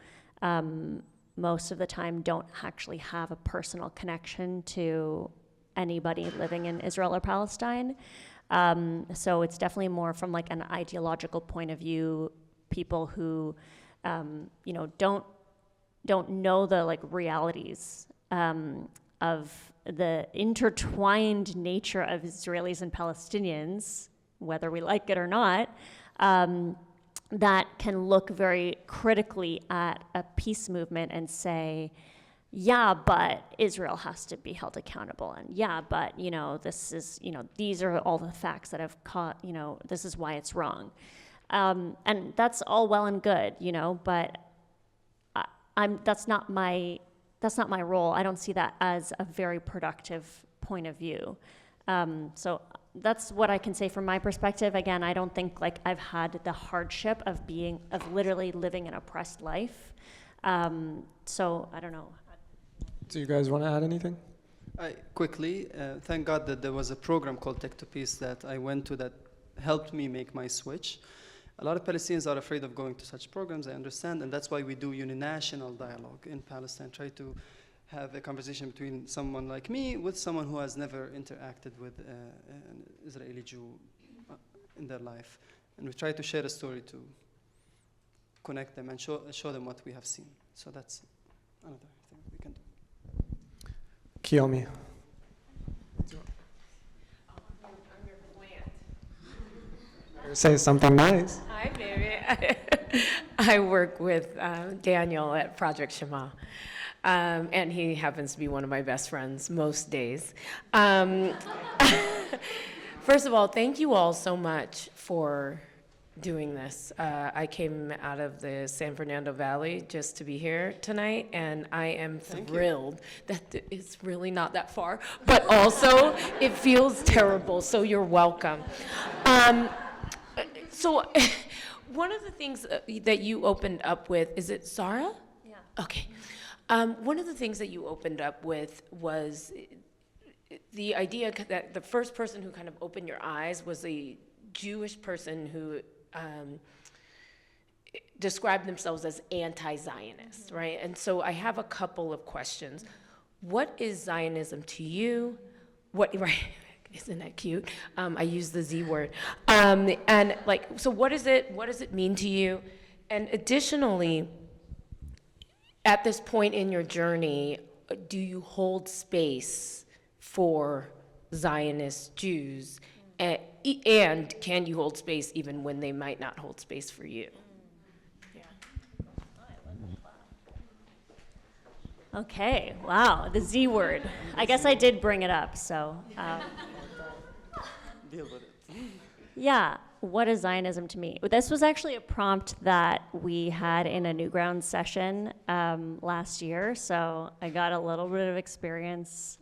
most of the time don't actually have a personal connection to anybody living in Israel or Palestine. So it's definitely more from like an ideological point of view, people who you know, don't know the like realities of the intertwined nature of Israelis and Palestinians, whether we like it or not, that can look very critically at a peace movement and say, yeah, but Israel has to be held accountable, and yeah, but, you know, this is, you know, these are all the facts that have caught, you know, this is why it's wrong. And that's all well and good, you know, but that's not my role. I don't see that as a very productive point of view. So that's what I can say from my perspective. Again, I don't think like I've had the hardship of literally living an oppressed life. So I don't know. Do you guys want to add anything? Quickly, thank God that there was a program called Tech to Peace that I went to that helped me make my switch. A lot of Palestinians are afraid of going to such programs, I understand, and that's why we do uninational dialogue in Palestine, try to have a conversation between someone like me with someone who has never interacted with an Israeli Jew in their life. And we try to share a story to connect them and show them what we have seen. So that's another thing we can do. Kiyomi. Say something nice. Hi, baby. I work with Daniel at Project Shema, and he happens to be one of my best friends most days. First of all, thank you all so much for doing this. I came out of the San Fernando Valley just to be here tonight, and I am thrilled that it's really not that far, but also it feels terrible, so you're welcome. So one of the things that you opened up with, is it Zara? Yeah. Okay. One of the things that you opened up with was the idea that the first person who kind of opened your eyes was a Jewish person who described themselves as anti-Zionist, right? And so I have a couple of questions. What is Zionism to you? Right? Isn't that cute? I use the Z word. And like, so what is it? What does it mean to you? And additionally, at this point in your journey, do you hold space for Zionist Jews? And can you hold space even when they might not hold space for you? Okay, wow, the Z word. I guess I did bring it up, so. Deal with it. Yeah, what is Zionism to me? This was actually a prompt that we had in a Newgrounds session last year, so I got a little bit of experience,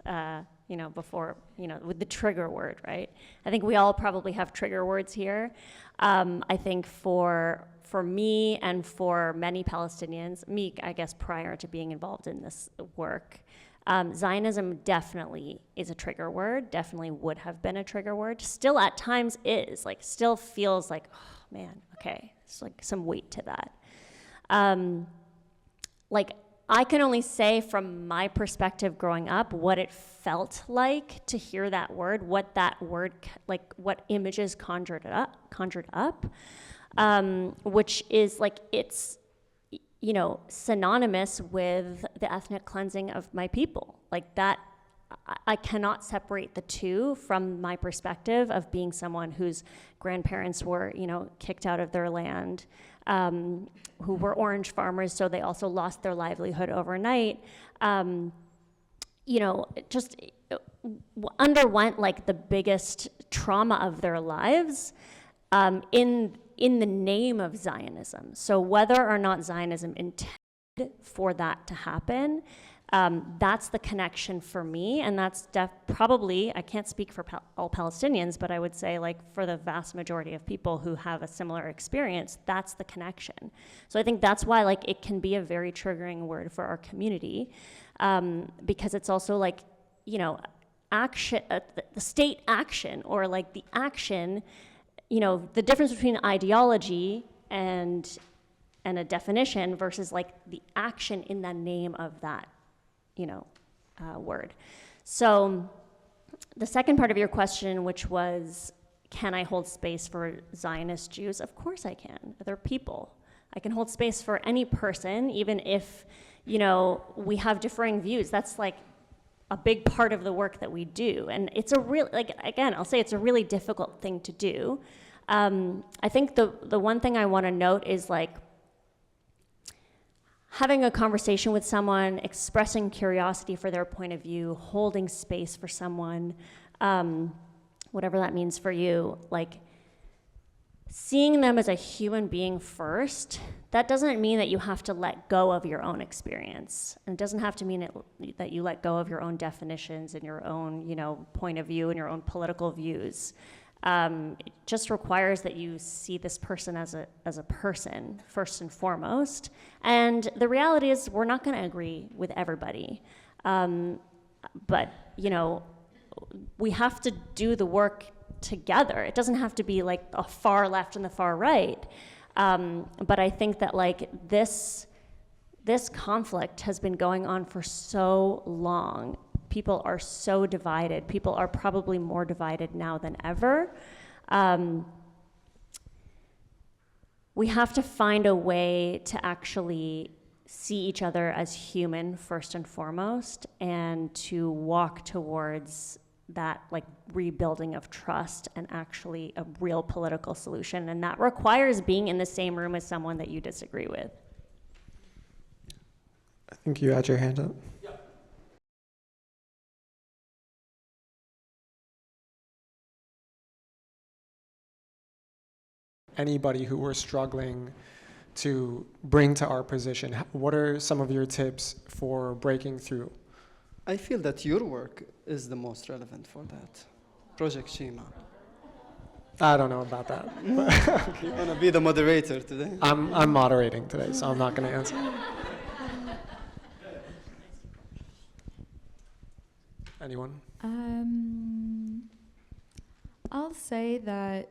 before, with the trigger word, right? I think we all probably have trigger words here. I think for me and for many Palestinians, me, I guess, prior to being involved in this work, Zionism definitely is a trigger word, definitely would have been a trigger word, still at times is, still feels like, oh man, okay, it's like some weight to that. I can only say from my perspective growing up what it felt like to hear that word, what that word, what images conjured up, which is synonymous with the ethnic cleansing of my people. Like that, I cannot separate the two from my perspective of being someone whose grandparents were, kicked out of their land, who were orange farmers, so they also lost their livelihood overnight. Just underwent like the biggest trauma of their lives in the name of Zionism. So whether or not Zionism intended for that to happen, that's the connection for me, and that's probably, I can't speak for all Palestinians, but I would say like for the vast majority of people who have a similar experience, that's the connection. So I think that's why like it can be a very triggering word for our community, because it's also like, action, the state action, or like the action, the difference between ideology and a definition versus like the action in the name of that word. So the second part of your question, which was, can I hold space for Zionist Jews? Of course I can. They're people. I can hold space for any person, even if, we have differing views. That's like a big part of the work that we do. And it's a real, again, I'll say it's a really difficult thing to do. I think the one thing I want to note is like, having a conversation with someone, expressing curiosity for their point of view, holding space for someone, whatever that means for you, like seeing them as a human being first, that doesn't mean that you have to let go of your own experience. And it doesn't have to mean that you let go of your own definitions and your own, point of view and your own political views. It just requires that you see this person as a person, first and foremost. And the reality is we're not going to agree with everybody. But, we have to do the work together. It doesn't have to be like a far left and the far right. But I think that like this conflict has been going on for so long. People are so divided. People are probably more divided now than ever. We have to find a way to actually see each other as human first and foremost, and to walk towards that like rebuilding of trust and actually a real political solution. And that requires being in the same room as someone that you disagree with. I think you had your hand up. Anybody who we're struggling to bring to our position, what are some of your tips for breaking through? I feel that your work is the most relevant for that. Project Shima. I don't know about that. You want to be the moderator today? I'm moderating today, so I'm not going to answer. Anyone? I'll say that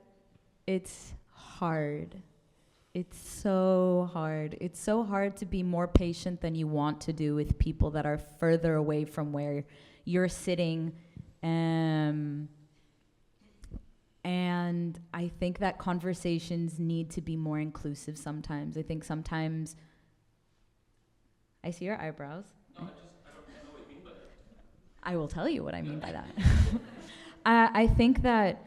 it's hard. It's so hard. It's so hard to be more patient than you want to do with people that are further away from where you're sitting. And I think that conversations need to be more inclusive sometimes. I think sometimes, I see your eyebrows. No, I don't know what you mean by that. I will tell you what I mean by that. I think that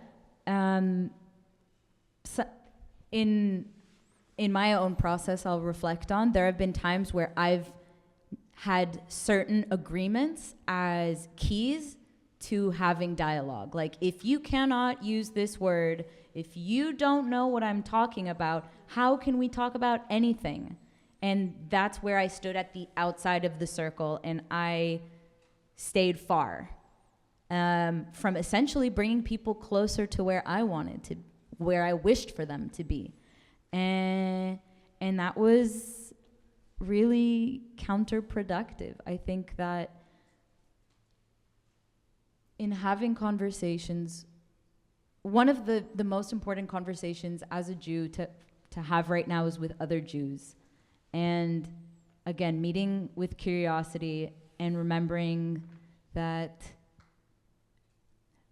in my own process, I'll reflect on, there have been times where I've had certain agreements as keys to having dialogue. Like, if you cannot use this word, if you don't know what I'm talking about, how can we talk about anything? And that's where I stood at the outside of the circle, and I stayed far from essentially bringing people closer to where I wanted to, where I wished for them to be. And that was really counterproductive. I think that in having conversations, one of the most important conversations as a Jew to have right now is with other Jews. And again, meeting with curiosity and remembering that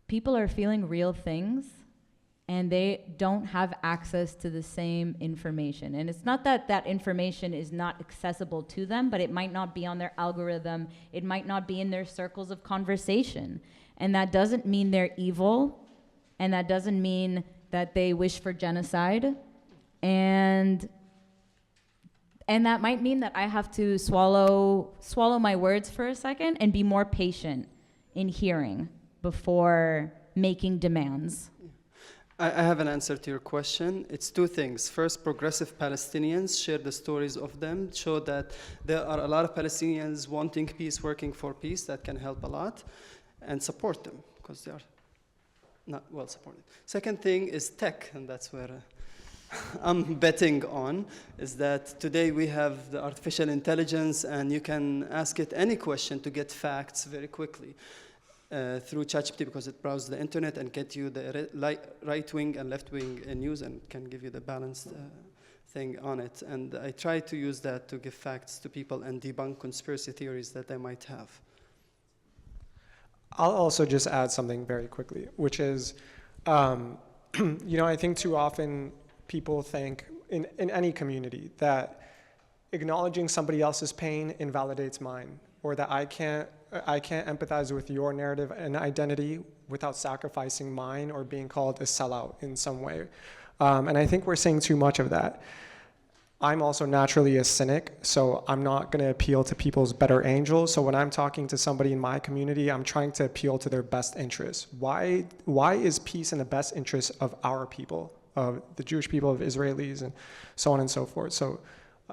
people are feeling real things, and they don't have access to the same information. And it's not that that information is not accessible to them, but it might not be on their algorithm. It might not be in their circles of conversation. And that doesn't mean they're evil, and that doesn't mean that they wish for genocide. And that might mean that I have to swallow my words for a second and be more patient in hearing before making demands. I have an answer to your question. It's two things. First, progressive Palestinians share the stories of them, show that there are a lot of Palestinians wanting peace, working for peace, that can help a lot, and support them, because they are not well supported. Second thing is tech, and that's where I'm betting on, is that today we have the artificial intelligence, and you can ask it any question to get facts very quickly. Through ChatGPT, because it browses the internet and get you the right-wing and left-wing news and can give you the balanced thing on it. And I try to use that to give facts to people and debunk conspiracy theories that they might have. I'll also just add something very quickly, which is, I think too often people think in any community that acknowledging somebody else's pain invalidates mine, or that I can't empathize with your narrative and identity without sacrificing mine or being called a sellout in some way. And I think we're saying too much of that. I'm also naturally a cynic, so I'm not going to appeal to people's better angels. So when I'm talking to somebody in my community, I'm trying to appeal to their best interests. Why is peace in the best interest of our people, of the Jewish people, of Israelis, and so on and so forth? So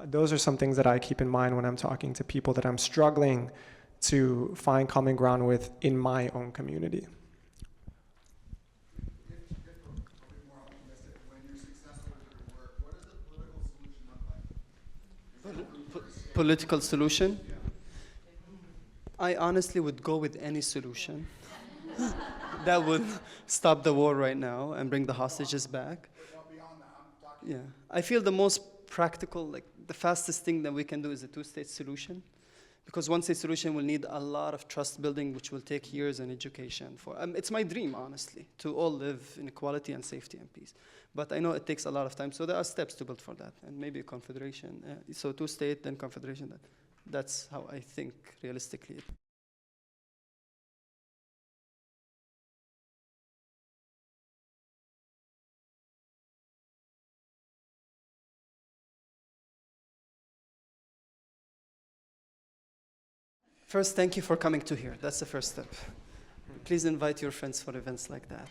those are some things that I keep in mind when I'm talking to people that I'm struggling to find common ground with in my own community. Political solution? I honestly would go with any solution that would stop the war right now and bring the hostages back. Yeah, I feel the most practical, like the fastest thing that we can do is a two-state solution, because one-state solution will need a lot of trust building, which will take years and education. It's my dream, honestly, to all live in equality and safety and peace. But I know it takes a lot of time, so there are steps to build for that, and maybe a confederation. So two-state, then confederation. That's how I think realistically. First, thank you for coming to here. That's the first step. Please invite your friends for events like that.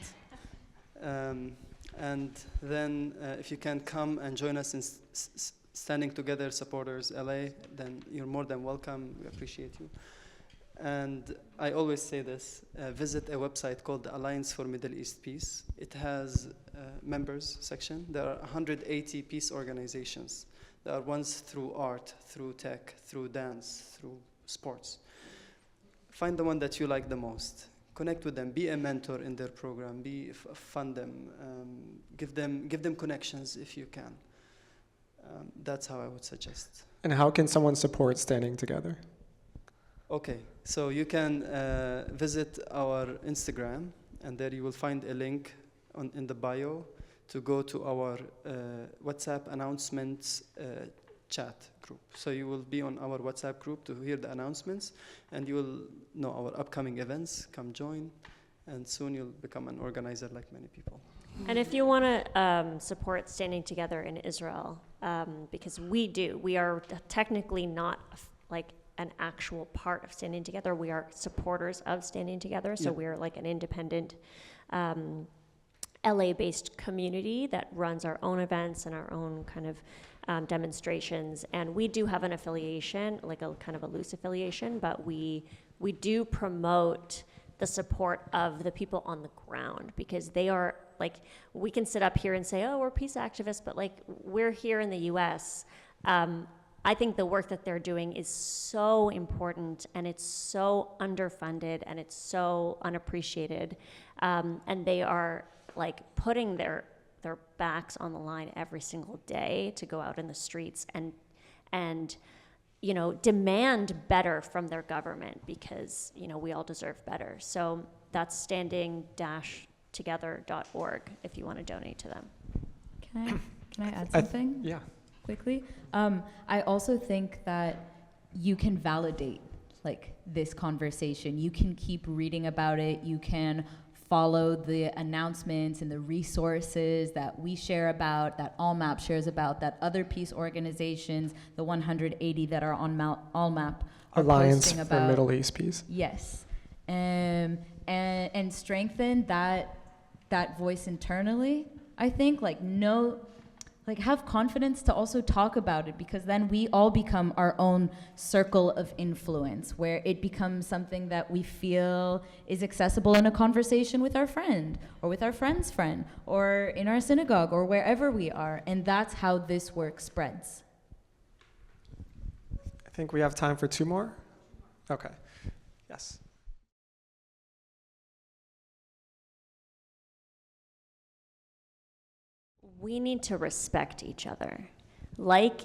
And then if you can come and join us in Standing Together Supporters LA, then you're more than welcome. We appreciate you. And I always say this, visit a website called the Alliance for Middle East Peace. It has a members section. There are 180 peace organizations. There are ones through art, through tech, through dance, through sports. Find the one that you like the most. Connect with them. Be a mentor in their program. Fund them. Give them connections if you can. That's how I would suggest. And how can someone support Standing Together? Okay, so you can visit our Instagram, and there you will find a link in the bio to go to our WhatsApp announcements chat group. So you will be on our WhatsApp group to hear the announcements, and you will know our upcoming events. Come join, and soon you'll become an organizer like many people. And if you want to support Standing Together in Israel, because we are technically not like an actual part of Standing Together. We are supporters of Standing Together, so we are like an independent LA-based community that runs our own events and our own kind of demonstrations. And we do have an affiliation, like a kind of a loose affiliation, but we do promote the support of the people on the ground, because they are like, we can sit up here and say, oh, we're peace activists, but like we're here in the US. I think the work that they're doing is so important, and it's so underfunded, and it's so unappreciated. And they are like putting their backs on the line every single day to go out in the streets and demand better from their government, because we all deserve better. So that's standing-together standingtogether.org if you want to donate to them. Can I add something? Yeah. Quickly. I also think that you can validate like this conversation. You can keep reading about it. You can follow the announcements and the resources that we share about, that AllMap shares about, that other peace organizations, the 180 that are on AllMap, are Alliance posting for about. Middle East Peace. Yes, and strengthen that voice internally. I think have confidence to also talk about it, because then we all become our own circle of influence, where it becomes something that we feel is accessible in a conversation with our friend, or with our friend's friend, or in our synagogue, or wherever we are. And that's how this work spreads. I think we have time for 2 more. Okay. Yes. We need to respect each other. Like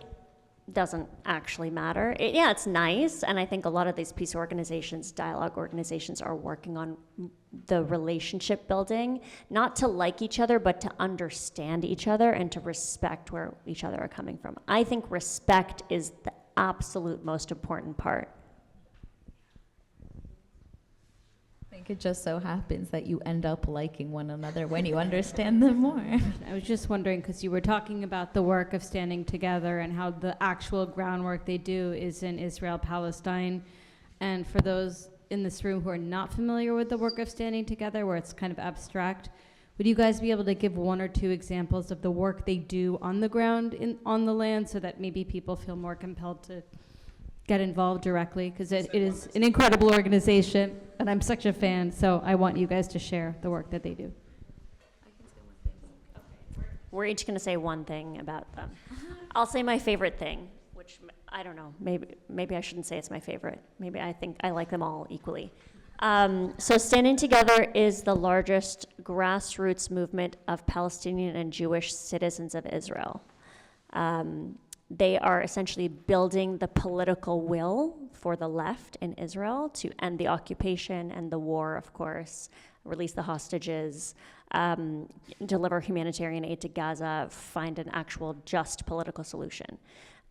doesn't actually matter. It's nice, and I think a lot of these peace organizations, dialogue organizations, are working on the relationship building, not to like each other, but to understand each other and to respect where each other are coming from. I think respect is the absolute most important part. I think it just so happens that you end up liking one another when you understand them more. I was just wondering, because you were talking about the work of standing together and how the actual groundwork they do is in Israel, Palestine. And for those in this room who are not familiar with the work of standing together, where it's kind of abstract, would you guys be able to give 1 or 2 examples of the work they do on the ground on the land, so that maybe people feel more compelled to get involved directly? Because it is an incredible organization, and I'm such a fan, so I want you guys to share the work that they do. We're each going to say one thing about them. I'll say my favorite thing, which I don't know, maybe I shouldn't say it's my favorite. Maybe I think I like them all equally. So Standing Together is the largest grassroots movement of Palestinian and Jewish citizens of Israel. They are essentially building the political will for the left in Israel to end the occupation and the war, of course, release the hostages, deliver humanitarian aid to Gaza, find an actual just political solution.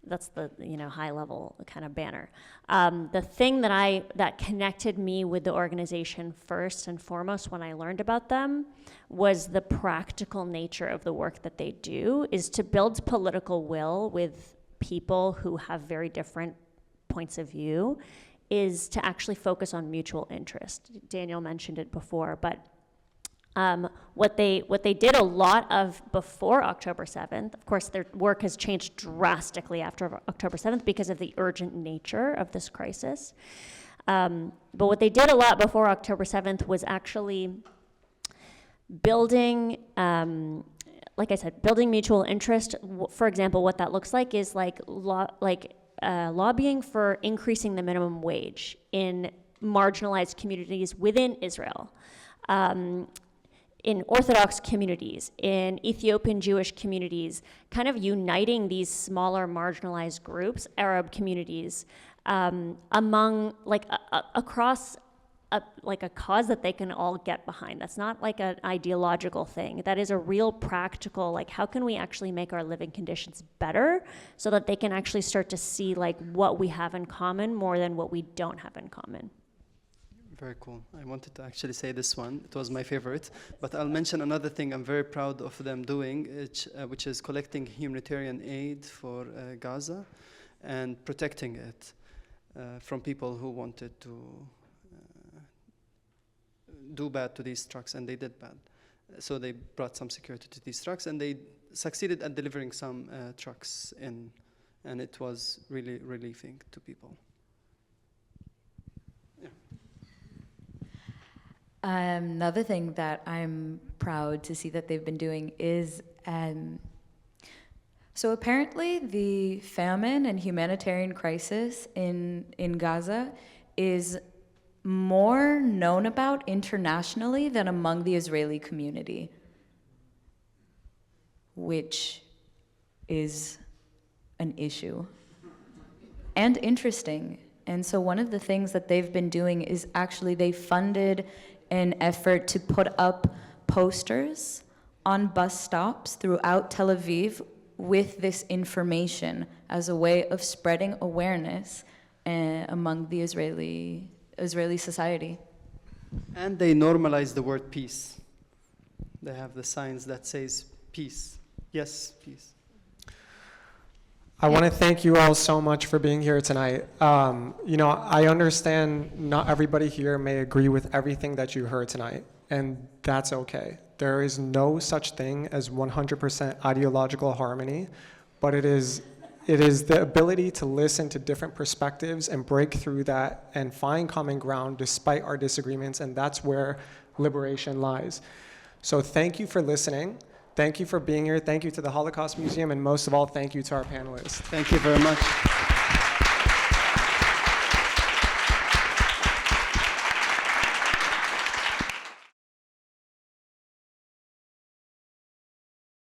That's the high level kind of banner. The thing that connected me with the organization first and foremost when I learned about them was the practical nature of the work that they do, is to build political will with people who have very different points of view, is to actually focus on mutual interest. Daniel mentioned it before, but what they did a lot of before October 7th, of course their work has changed drastically after October 7th because of the urgent nature of this crisis. But what they did a lot before October 7th was actually building, like I said, building mutual interest. For example, what that looks like is lobbying for increasing the minimum wage in marginalized communities within Israel. In Orthodox communities, in Ethiopian Jewish communities, kind of uniting these smaller marginalized groups, Arab communities, among across a cause that they can all get behind. That's not like an ideological thing. That is a real practical, how can we actually make our living conditions better so that they can actually start to see what we have in common more than what we don't have in common. Very cool. I wanted to actually say this one. It was my favorite. But I'll mention another thing I'm very proud of them doing, which is collecting humanitarian aid for Gaza and protecting it from people who wanted to do bad to these trucks, and they did bad. So they brought some security to these trucks, and they succeeded at delivering some trucks in, and it was really relieving to people. Another thing that I'm proud to see that they've been doing is, so apparently the famine and humanitarian crisis in Gaza is more known about internationally than among the Israeli community, which is an issue and interesting. And so one of the things that they've been doing is actually they funded an effort to put up posters on bus stops throughout Tel Aviv with this information as a way of spreading awareness among the Israeli society. And they normalize the word peace. They have the signs that says peace. Yes, peace. I want to thank you all so much for being here tonight. I understand not everybody here may agree with everything that you heard tonight, and that's okay. There is no such thing as 100% ideological harmony, but it is the ability to listen to different perspectives and break through that and find common ground despite our disagreements, and that's where liberation lies. So thank you for listening. Thank you for being here. Thank you to the Holocaust Museum, and most of all, thank you to our panelists. Thank you very much.